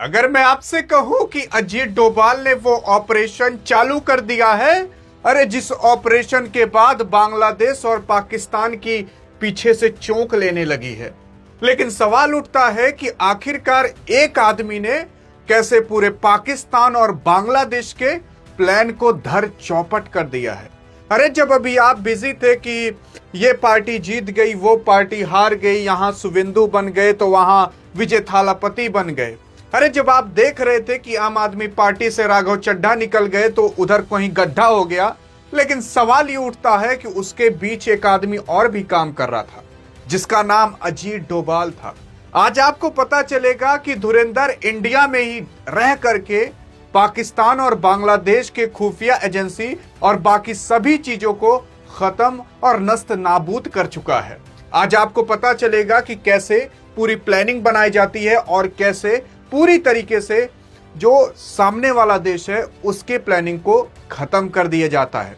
अगर मैं आपसे कहूं कि अजीत डोभाल ने वो ऑपरेशन चालू कर दिया है, अरे जिस ऑपरेशन के बाद बांग्लादेश और पाकिस्तान की पीछे से चौंक लेने लगी है, लेकिन सवाल उठता है कि आखिरकार एक आदमी ने कैसे पूरे पाकिस्तान और बांग्लादेश के प्लान को धर चौपट कर दिया है। अरे जब अभी आप बिजी थे कि ये पार्टी जीत गई, वो पार्टी हार गई, यहां शुवेंदु बन गए तो वहां विजय थालापति बन गए। अरे जब आप देख रहे थे कि आम आदमी पार्टी से राघव चड्ढा निकल गए तो उधर कहीं गड्ढा हो गया, लेकिन सवाल ये उठता है कि उसके बीच एक आदमी और भी काम कर रहा था जिसका नाम अजीत डोभाल था। आज आपको पता चलेगा कि धुरंधर इंडिया में ही रह करके पाकिस्तान और बांग्लादेश के खुफिया एजेंसी और बाकी सभी चीजों को खत्म और नस्त नाबूद कर चुका है। आज आपको पता चलेगा कि कैसे पूरी प्लानिंग बनाई जाती है और कैसे पूरी तरीके से जो सामने वाला देश है उसके प्लानिंग को खत्म कर दिया जाता है।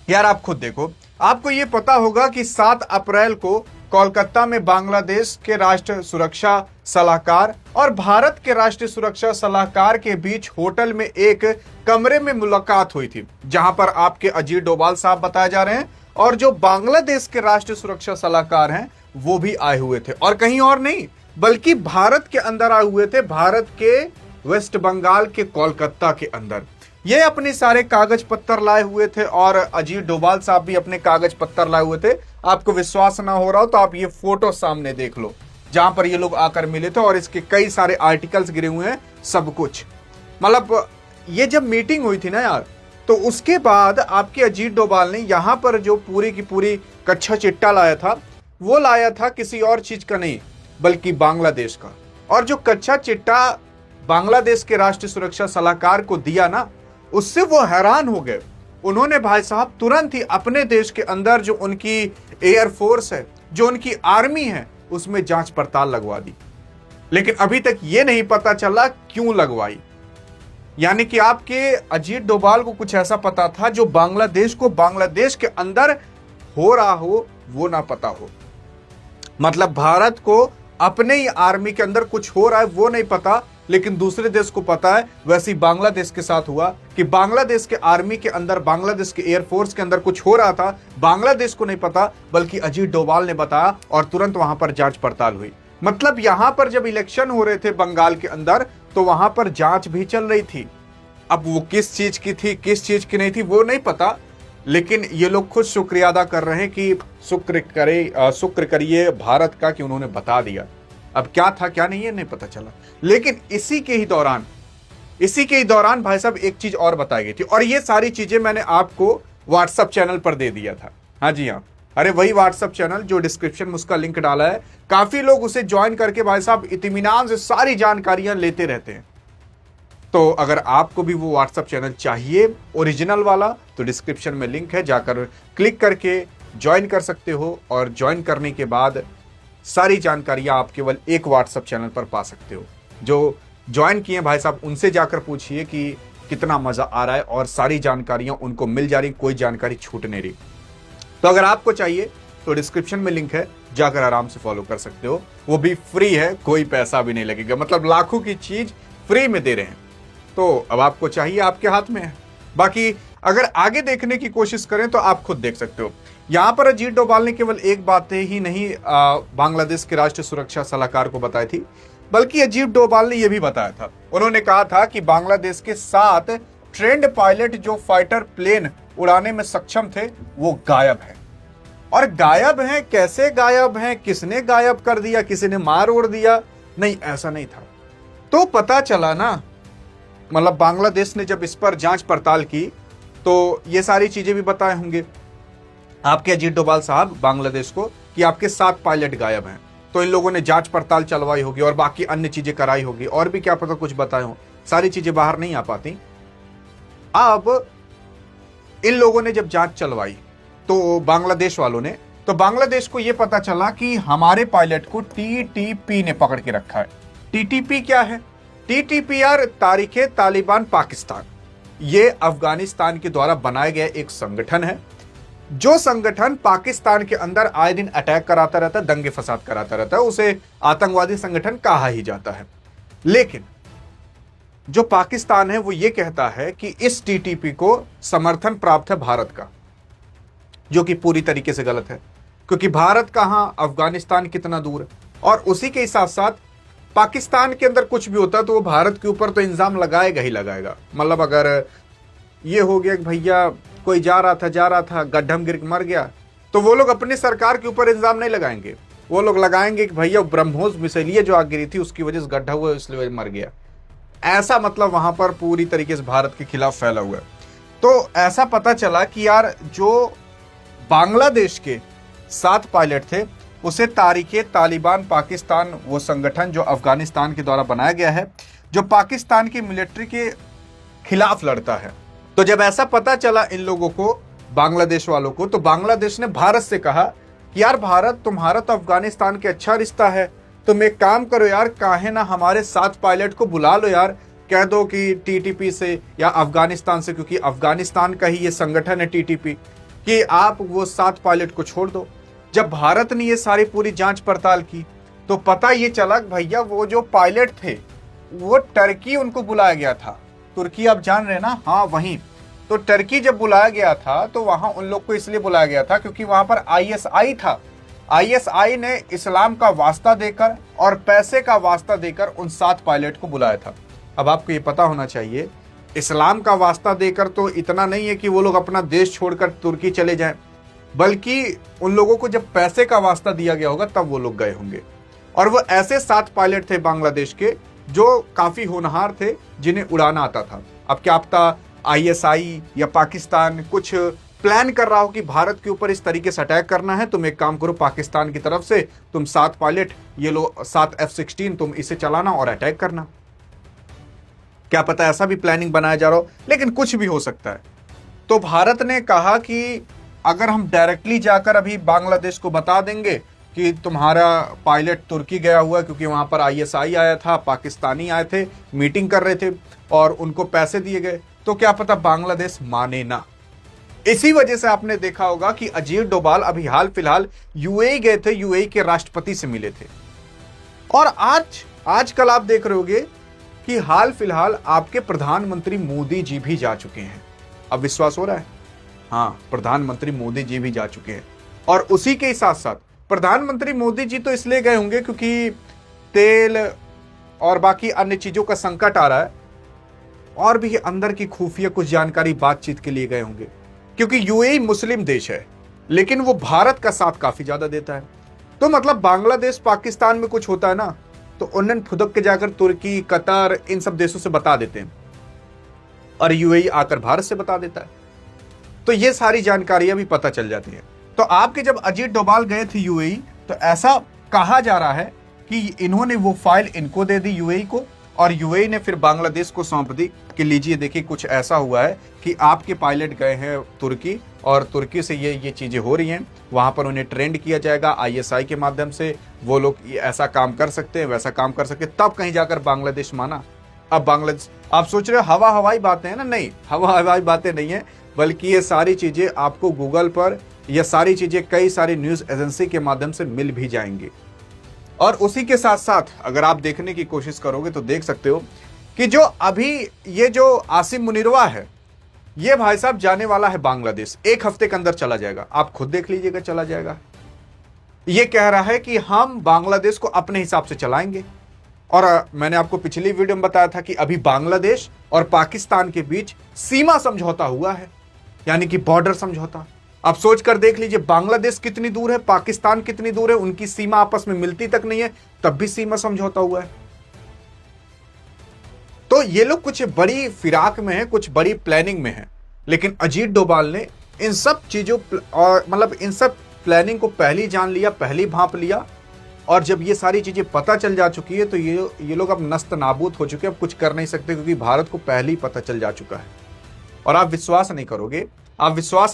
यार आप खुद देखो, आपको यह पता होगा कि 7 अप्रैल को कोलकाता में बांग्लादेश के राष्ट्रीय सुरक्षा सलाहकार और भारत के राष्ट्रीय सुरक्षा सलाहकार के बीच होटल में एक कमरे में मुलाकात हुई थी, जहां पर आपके अजीत डोभाल साहब बताए जा रहे हैं और जो बांग्लादेश के राष्ट्रीय सुरक्षा सलाहकार हैं वो भी आए हुए थे, और कहीं और नहीं बल्कि भारत के अंदर आए हुए थे, भारत के वेस्ट बंगाल के कोलकाता के अंदर। ये अपने सारे कागज पत्तर लाए हुए थे और अजीत डोभाल साहब भी अपने कागज पत्तर लाए हुए थे। आपको विश्वास ना हो रहा हो तो आप ये फोटो सामने देख लो जहां पर ये लोग आकर मिले थे, और इसके कई सारे आर्टिकल्स गिरे हुए हैं, सब कुछ। मतलब ये जब मीटिंग हुई थी ना यार, तो उसके बाद आपके अजीत डोभाल ने यहां पर जो पूरी की पूरी कच्चा चिट्टा लाया था, वो लाया था किसी और चीज का नहीं बल्कि बांग्लादेश का। और जो कच्चा चिट्टा बांग्लादेश के राष्ट्रीय सुरक्षा सलाहकार को दिया ना, उससे वो हैरान हो गए। उन्होंने भाई साहब तुरंत ही अपने देश के अंदर जो उनकी एयरफोर्स है, जो उनकी आर्मी है, उसमें जांच पड़ताल लगवा दी। लेकिन अभी तक ये नहीं पता चला क्यों लगवाई। यानी कि आपके अजीत डोभाल को कुछ ऐसा पता था जो बांग्लादेश को बांग्लादेश के अंदर हो रहा हो वो ना पता हो। मतलब भारत को अपने ही आर्मी के अंदर कुछ हो रहा है वो नहीं पता, लेकिन दूसरे देश को पता है। वैसे ही बांग्लादेश के साथ हुआ कि बांग्लादेश के आर्मी के अंदर, बांग्लादेश के एयरफोर्स के अंदर कुछ हो रहा था, बांग्लादेश को नहीं पता बल्कि अजीत डोभाल ने बताया और तुरंत वहां पर जांच पड़ताल हुई। मतलब यहां पर जब इलेक्शन हो रहे थे बंगाल के अंदर, तो वहां पर जांच भी चल रही थी। अब वो किस चीज की थी, किस चीज की नहीं थी, वो नहीं पता, लेकिन ये लोग खुद शुक्रिया अदा कर रहे हैं कि शुक्र करिए भारत का कि उन्होंने बता दिया। अब क्या था क्या नहीं है नहीं पता चला, लेकिन इसी के ही दौरान भाई साहब एक चीज और बताई गई थी, और ये सारी चीजें मैंने आपको व्हाट्सएप चैनल पर दे दिया था। हाँ जी हाँ, अरे वही व्हाट्सएप चैनल जो डिस्क्रिप्शन में उसका लिंक डाला है। काफी लोग उसे ज्वाइन करके भाई साहब इत्मीनान से सारी जानकारियां लेते रहते हैं। तो अगर आपको भी वो व्हाट्सएप चैनल चाहिए ओरिजिनल वाला, तो डिस्क्रिप्शन में लिंक है, जाकर क्लिक करके ज्वाइन कर सकते हो, और ज्वाइन करने के बाद सारी जानकारियां आप केवल एक व्हाट्सएप चैनल पर पा सकते हो। जो ज्वाइन किए भाई साहब उनसे जाकर पूछिए कि कितना मजा आ रहा है, और सारी जानकारियां उनको मिल जा रही, कोई जानकारी छूट नहीं रही। तो अगर आपको चाहिए तो डिस्क्रिप्शन में लिंक है, जाकर आराम से फॉलो कर सकते हो। वो भी फ्री है, कोई पैसा भी नहीं लगेगा। मतलब लाखों की चीज फ्री में दे रहे हैं। तो अब आपको चाहिए, आपके हाथ में है। बाकी अगर आगे देखने की कोशिश करें तो आप खुद देख सकते हो। यहां पर अजीत डोभाल ने केवल एक बात ही नहीं बांग्लादेश के राष्ट्रीय सुरक्षा सलाहकार को बताई थी, बल्कि अजीत डोभाल ने यह भी बताया था। उन्होंने कहा था कि बांग्लादेश के 7 ट्रेंड पायलट जो फाइटर प्लेन उड़ाने में सक्षम थे वो गायब हैं। और गायब हैं, कैसे गायब हैं, किसने गायब कर दिया, किसी ने मार उड़ दिया? नहीं, ऐसा नहीं था। तो पता चला ना, मतलब बांग्लादेश ने जब इस पर जांच पड़ताल की तो ये सारी चीजें भी बताए होंगे आपके अजीत डोभाल साहब बांग्लादेश को कि आपके 7 पायलट गायब हैं। तो इन लोगों ने जांच पड़ताल चलवाई होगी और बाकी अन्य चीजें कराई होगी, और भी क्या पता कुछ बताए हो। सारी चीजें बाहर नहीं आ पाती। अब इन लोगों ने जब जांच चलवाई तो बांग्लादेश वालों ने, तो बांग्लादेश को यह पता चला कि हमारे पायलट को टीटीपी ने पकड़ के रखा है। टीटीपी क्या है? टीटीपी यार तारीखे तालिबान पाकिस्तान, ये अफगानिस्तान के द्वारा बनाया गया एक संगठन है, जो संगठन पाकिस्तान के अंदर आए दिन अटैक कराता रहता है, दंगे फसाद कराता रहता है। उसे आतंकवादी संगठन कहा ही जाता है। लेकिन जो पाकिस्तान है वो ये कहता है कि इस टीटीपी को समर्थन प्राप्त है भारत का, जो कि पूरी तरीके से गलत है, क्योंकि भारत कहां, अफगानिस्तान कितना दूर है। और उसी के साथ साथ पाकिस्तान के अंदर कुछ भी होता है तो वो भारत के ऊपर तो इल्जाम लगाएगा ही लगाएगा। मतलब अगर ये हो गया कि भैया कोई जा रहा था गड्ढम गिर मर गया, तो वो लोग अपनी सरकार के ऊपर इल्जाम नहीं लगाएंगे, वो लोग लगाएंगे कि भैया ब्रह्मोस मिसाइल जो आग गिरी थी उसकी वजह से गड्ढा हुआ इसलिए मर गया। ऐसा मतलब वहां पर पूरी तरीके से भारत के खिलाफ फैला हुआ है। तो ऐसा पता चला कि यार जो बांग्लादेश के 7 पायलट थे उसे तालिबान पाकिस्तान, वो संगठन जो अफगानिस्तान के द्वारा बनाया गया है, जो पाकिस्तान की मिलिट्री के खिलाफ लड़ता है। तो जब ऐसा पता चला इन लोगों को, बांग्लादेश वालों को, तो बांग्लादेश ने भारत से कहा कि यार भारत, तुम्हारा तो अफगानिस्तान के अच्छा रिश्ता है, तुम एक काम करो यार, काहे ना हमारे 7 पायलट को बुला लो यार, कह दो कि टीटीपी से या अफगानिस्तान से, क्योंकि अफगानिस्तान का ही ये संगठन है टीटीपी, कि आप वो 7 पायलट को छोड़ दो। जब भारत ने ये सारी पूरी जांच पड़ताल की तो पता ये चला भैया वो जो पायलट थे वो टर्की उनको बुलाया गया था। तुर्की आप जान रहे ना, हाँ वहीं। तो टर्की जब बुलाया गया था तो वहां उन लोग को इसलिए बुलाया गया था क्योंकि वहां पर आईएसआई था। आईएसआई ने इस्लाम का वास्ता देकर और पैसे का वास्ता देकर उन 7 पायलट को बुलाया था। अब आपको ये पता होना चाहिए, इस्लाम का वास्ता देकर तो इतना नहीं है कि वो लोग अपना देश छोड़कर तुर्की चले जाएं, बल्कि उन लोगों को जब पैसे का वास्ता दिया गया होगा तब वो लोग गए होंगे। और वो ऐसे 7 पायलट थे बांग्लादेश के जो काफी होनहार थे, जिन्हें उड़ाना आता था। अब क्या पता आईएसआई या पाकिस्तान कुछ प्लान कर रहा हो कि भारत के ऊपर इस तरीके से अटैक करना है, तुम एक काम करो, पाकिस्तान की तरफ से तुम 7 पायलट, ये लो 7 F-16, तुम इसे चलाना और अटैक करना। क्या पता ऐसा भी प्लानिंग बनाया जा रहा हो, लेकिन कुछ भी हो सकता है। तो भारत ने कहा कि अगर हम डायरेक्टली जाकर अभी बांग्लादेश को बता देंगे कि तुम्हारा पायलट तुर्की गया हुआ है, क्योंकि वहां पर आईएसआई आया था, पाकिस्तानी आए थे, मीटिंग कर रहे थे और उनको पैसे दिए गए, तो क्या पता बांग्लादेश माने ना। इसी वजह से आपने देखा होगा कि अजीत डोभाल अभी हाल फिलहाल यूएई गए थे, यूएई के राष्ट्रपति से मिले थे। और आजकल आप देख रहे होंगे कि हाल फिलहाल आपके प्रधानमंत्री मोदी जी भी जा चुके हैं। अब विश्वास हो रहा है? हाँ, प्रधानमंत्री मोदी जी भी जा चुके हैं। और उसी के साथ साथ प्रधानमंत्री मोदी जी तो इसलिए गए होंगे क्योंकि तेल और बाकी अन्य चीजों का संकट आ रहा है, और भी अंदर की खुफिया कुछ जानकारी बातचीत के लिए गए होंगे, क्योंकि यूएई मुस्लिम देश है लेकिन वो भारत का साथ काफी ज्यादा देता है। तो मतलब बांग्लादेश पाकिस्तान में कुछ होता है ना, तो उन्नन फुदक के जाकर तुर्की, कतर, इन सब देशों से बता देते हैं और यूएई आकर भारत से बता देता है। तो ये सारी जानकारियां भी पता चल जाती हैं। तो आपके जब अजीत डोभाल गए थे यूएई, तो ऐसा कहा जा रहा है कि इन्होंने वो फाइल इनको दे दी यूएई को, और यूएई ने फिर बांग्लादेश को सौंप दी कि लीजिए देखिए कुछ ऐसा हुआ है कि आपके पायलट गए हैं तुर्की और तुर्की से ये चीजें हो रही हैं, वहां पर उन्हें ट्रेंड किया जाएगा आईएसआई के माध्यम से, वो लोग ऐसा काम कर सकते हैं, वैसा काम कर सकते हैं, तब कहीं जाकर बांग्लादेश माना। अब बांग्लादेश, आप सोच रहे हो हवाई बातें हैं ना, नहीं, हवाई बातें नहीं है, बल्कि ये सारी चीजें आपको गूगल पर, ये सारी चीजें कई सारी न्यूज एजेंसी के माध्यम से मिल भी जाएंगी। और उसी के साथ साथ अगर आप देखने की कोशिश करोगे तो देख सकते हो कि जो अभी ये जो आसिम मुनीरवा है, ये भाई साहब जाने वाला है बांग्लादेश, 1 हफ्ते के अंदर चला जाएगा, आप खुद देख लीजिएगा, चला जाएगा। ये कह रहा है कि हम बांग्लादेश को अपने हिसाब से चलाएंगे। और मैंने आपको पिछली वीडियो में बताया था कि अभी बांग्लादेश और पाकिस्तान के बीच सीमा समझौता हुआ है, यानी कि बॉर्डर समझौता। आप सोच कर देख लीजिए, बांग्लादेश कितनी दूर है, पाकिस्तान कितनी दूर है, उनकी सीमा आपस में मिलती तक नहीं है, तब भी सीमा समझौता हुआ है। तो ये लोग कुछ बड़ी फिराक में है, कुछ बड़ी प्लानिंग में है, लेकिन अजीत डोभाल ने इन सब चीजों और मतलब इन सब प्लानिंग को पहली जान लिया, पहली भांप लिया। और जब ये सारी चीजें पता चल जा चुकी है तो ये लोग अब नस्त नाबूद हो चुके हैं, अब कुछ कर नहीं सकते, क्योंकि भारत को पहले ही पता चल जा चुका है। और आप विश्वास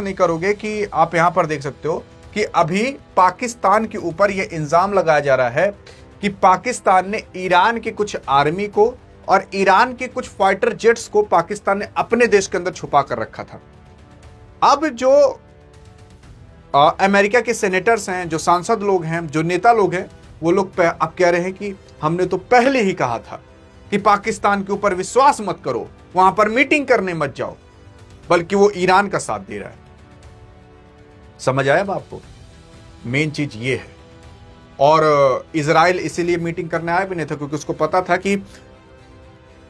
नहीं करोगे कि आप यहां पर देख सकते हो कि अभी पाकिस्तान के ऊपर यह इल्जाम लगाया जा रहा है कि पाकिस्तान ने ईरान के कुछ आर्मी को और ईरान के कुछ फाइटर जेट्स को पाकिस्तान ने अपने देश के अंदर छुपा कर रखा था। अब जो अमेरिका के सेनेटर्स हैं, जो सांसद लोग हैं, जो नेता लोग हैं, वो लोग अब कह रहे हैं कि हमने तो पहले ही कहा था कि पाकिस्तान के ऊपर विश्वास मत करो, वहां पर मीटिंग करने मत जाओ, बल्कि वो ईरान का साथ दे रहा है। समझ आया अब आपको? मेन चीज ये है। और इजराइल इसीलिए मीटिंग करने आया भी नहीं था, क्योंकि उसको पता था कि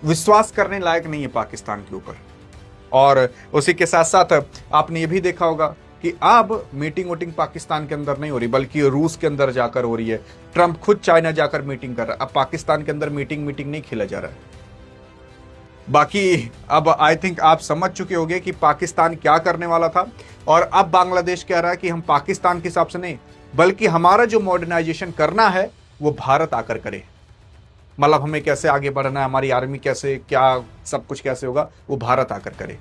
विश्वास करने लायक नहीं है पाकिस्तान के ऊपर। और उसी के साथ साथ आपने ये भी देखा होगा कि अब मीटिंग वोटिंग पाकिस्तान के अंदर नहीं हो रही, बल्कि रूस के अंदर जाकर हो रही है। ट्रंप खुद चाइना जाकर मीटिंग कर रहा है। अब पाकिस्तान के अंदर मीटिंग नहीं खेला जा रहा है। बाकी अब आई थिंक आप समझ चुके होंगे कि पाकिस्तान क्या करने वाला था। और अब बांग्लादेश कह रहा है कि हम पाकिस्तान के हिसाब से नहीं, बल्कि हमारा जो मॉडर्नाइजेशन करना है वो भारत आकर करे। मतलब हमें कैसे आगे बढ़ना है, हमारी आर्मी कैसे, क्या सब कुछ कैसे होगा, वो भारत आकर करे।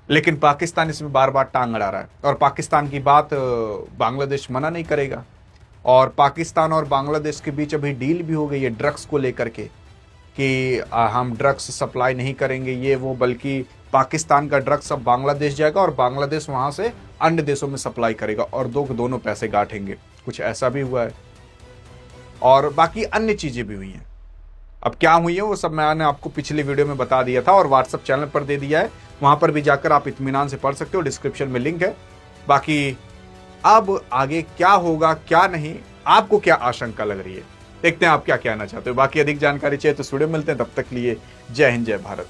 लेकिन पाकिस्तान इसमें बार बार टांग अड़ा रहा है, और पाकिस्तान की बात बांग्लादेश मना नहीं करेगा। और पाकिस्तान और बांग्लादेश के बीच अभी डील भी हो गई है ड्रग्स को लेकर के, कि हम ड्रग्स सप्लाई नहीं करेंगे ये वो, बल्कि पाकिस्तान का ड्रग्स अब बांग्लादेश जाएगा और बांग्लादेश वहां से अन्य देशों में सप्लाई करेगा, और दोनों पैसे गांठेंगे। कुछ ऐसा भी हुआ है, और बाकी अन्य चीजें भी हुई हैं। अब क्या हुई है वो सब मैंने आपको पिछली वीडियो में बता दिया था, और व्हाट्सएप चैनल पर दे दिया है, वहां पर भी जाकर आप इत्मीनान से पढ़ सकते हो, डिस्क्रिप्शन में लिंक है। बाकी अब आगे क्या होगा क्या नहीं, आपको क्या आशंका लग रही है, देखते हैं आप क्या कहना चाहते हो। बाकी अधिक जानकारी चाहिए तो स्टूडियो मिलते हैं, तब तक लिए जय हिंद जय भारत।